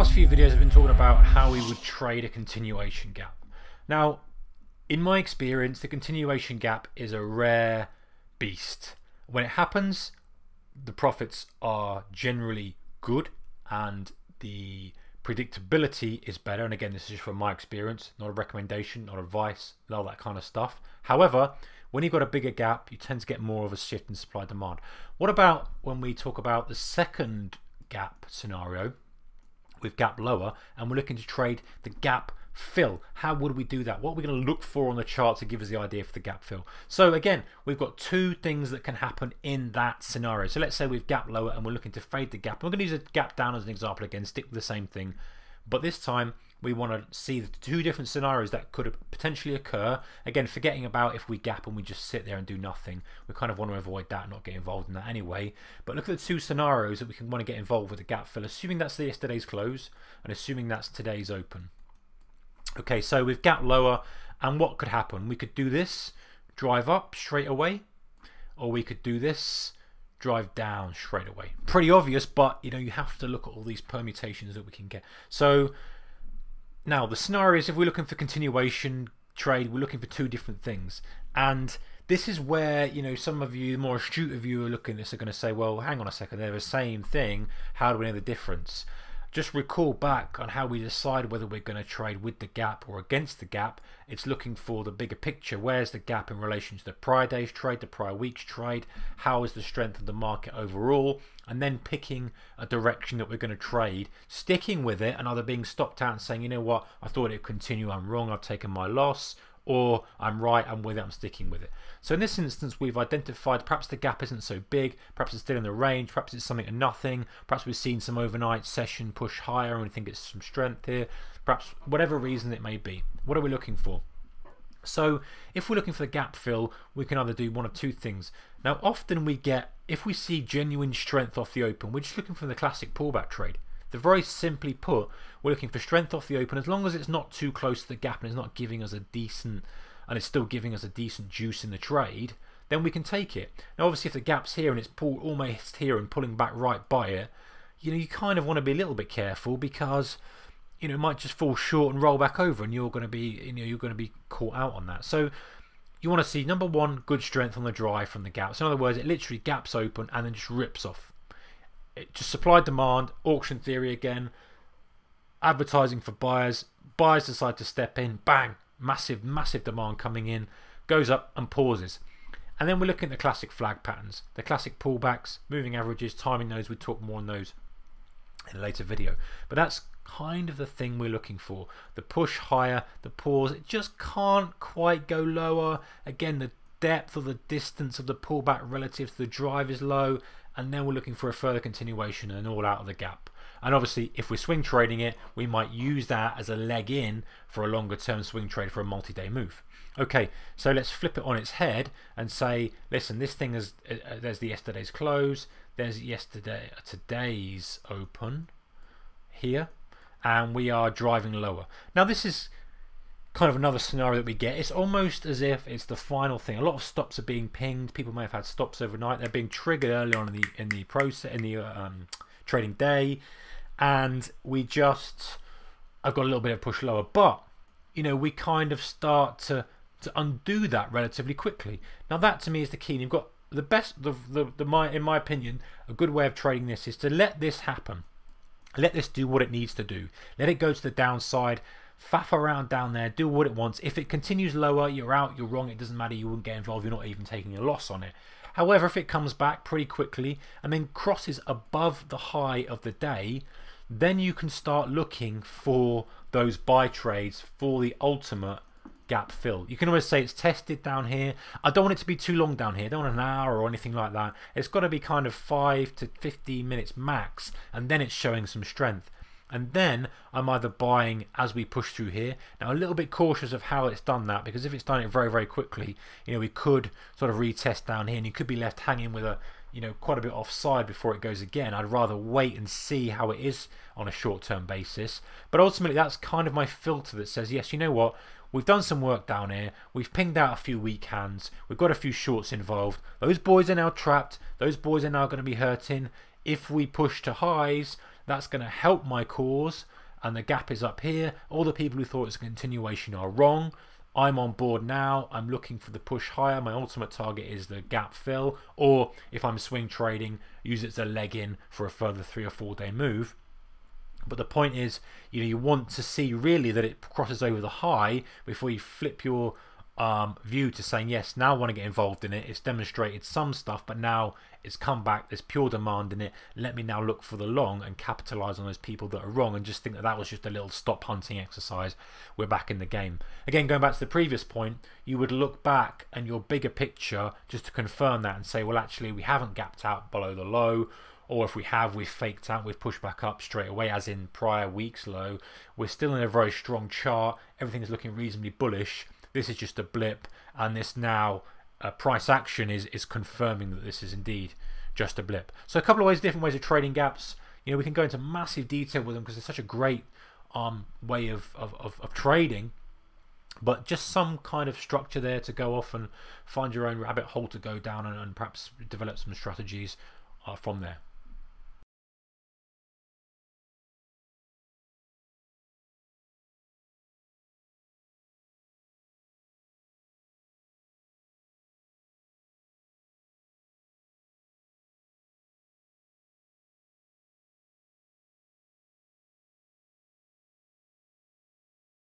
last few videos I've been talking about how we would trade a continuation gap. Now, in my experience, the continuation gap is a rare beast. When it happens, the profits are generally good and the predictability is better. And again, this is just from my experience, not a recommendation, not advice, all that kind of stuff. However, when you've got a bigger gap, you tend to get more of a shift in supply demand. What about when we talk about the second gap scenario with gap lower and we're looking to trade the gap fill? How would we do that? What are we going to look for on the chart to give us the idea for the gap fill? So again, we've got two things that can happen in that scenario. So let's say we've gap lower and we're looking to fade the gap. We're going to use a gap down as an example again, stick with the same thing, but this time we want to see the two different scenarios that could potentially occur. Again, forgetting about if we gap and we just sit there and do nothing. We kind of want to avoid that and not get involved in that anyway. But look at the two scenarios that we can want to get involved with the gap fill, assuming that's yesterday's close and assuming that's today's open. Okay, so we've gap lower, and what could happen? We could do this, drive up straight away, or we could do this, drive down straight away. Pretty obvious, but you know, you have to look at all these permutations that we can get. So now the scenario is, if we're looking for continuation trade, we're looking for two different things. And this is where, you know, some of you, more astute of you, are looking at this are going to say, well, hang on a second, they're the same thing. How do we know the difference? Just recall back on how we decide whether we're going to trade with the gap or against the gap. It's looking for the bigger picture. Where's the gap in relation to the prior day's trade, the prior week's trade? How is the strength of the market overall? And then picking a direction that we're going to trade, sticking with it, and either being stopped out and saying, you know what, I thought it would continue, I'm wrong, I've taken my loss, or I'm right, I'm with it, I'm sticking with it. So in this instance, we've identified perhaps the gap isn't so big, perhaps it's still in the range, perhaps it's something to nothing, perhaps we've seen some overnight session push higher and we think it's some strength here, perhaps whatever reason it may be. What are we looking for? So if we're looking for the gap fill, we can either do one of two things. Now often we get, if we see genuine strength off the open, we're just looking for the classic pullback trade. The very simply put, we're looking for strength off the open, as long as it's not too close to the gap and it's not giving us a decent, and it's still giving us a decent juice in the trade, then we can take it. Now obviously if the gap's here and it's pulled almost here and pulling back right by it, you know, you kind of want to be a little bit careful, because you know, it might just fall short and roll back over and you're going to be, you know, you're going to be caught out on that. So you want to see, number one, good strength on the drive from the gap. So in other words, it literally gaps open and then just rips off. It just supply demand, auction theory again, advertising for buyers. Buyers decide to step in, bang, massive demand coming in, goes up and pauses. And then we're looking at the classic flag patterns, the classic pullbacks, moving averages, timing those. We'll talk more on those in a later video. But that's kind of the thing we're looking for. The push higher, the pause, it just can't quite go lower. Again, the depth or the distance of the pullback relative to the drive is low, and then we're looking for a further continuation and all out of the gap. And obviously if we're swing trading it, we might use that as a leg in for a longer term swing trade for a multi-day move. Okay, so let's flip it on its head and say, listen, this thing is, there's the yesterday's close, there's today's open here, and we are driving lower. Now this is kind of another scenario that we get. It's almost as if it's the final thing. A lot of stops are being pinged. People may have had stops overnight. They're being triggered early on in the process, in the trading day, and we just, I've got a little bit of push lower, but you know, we kind of start to undo that relatively quickly. Now that to me is the key. And you've got the best, in my opinion, a good way of trading this is to let this happen. Let this do what it needs to do. Let it go to the downside, faff around down there, do what it wants. If it continues lower, you're out, you're wrong, it doesn't matter, you wouldn't get involved, you're not even taking a loss on it. However, if it comes back pretty quickly and then crosses above the high of the day, then you can start looking for those buy trades for the ultimate gap fill. You can always say it's tested down here. I don't want it to be too long down here. I don't want an hour or anything like that. It's got to be kind of 5 to 15 minutes max, and then it's showing some strength. And then I'm either buying as we push through here. Now a little bit cautious of how it's done that, because if it's done it very quickly, you know, we could sort of retest down here and you could be left hanging with a, you know, quite a bit offside before it goes again. I'd rather wait and see how it is on a short-term basis. But ultimately that's kind of my filter that says, yes, you know what, we've done some work down here, we've pinged out a few weak hands, we've got a few shorts involved, those boys are now trapped, those boys are now going to be hurting. If we push to highs, That's going to help my cause, and the gap is up here. All the people who thought it's a continuation are wrong. I'm on board now. I'm looking for the push higher. My ultimate target is the gap fill, or if I'm swing trading, use it as a leg in for a further 3 or 4 day move. But the point is, you want to see really that it crosses over the high before you flip your view to saying, yes, now I want to get involved in it. It's demonstrated some stuff, but now it's come back. There's pure demand in it. Let me now look for the long and capitalize on those people that are wrong, and just think that that was just a little stop hunting exercise. We're back in the game. Again, going back to the previous point, you would look back and your bigger picture just to confirm that and say, well, actually, we haven't gapped out below the low. Or if we have, we've faked out, we've pushed back up straight away, as in prior week's low. We're still in a very strong chart. Everything is looking reasonably bullish. This is just a blip, and this now price action is confirming that this is indeed just a blip. So a couple of ways, different ways of trading gaps. We can go into massive detail with them because it's such a great way of trading. But just some kind of structure there to go off and find your own rabbit hole to go down and perhaps develop some strategies from there.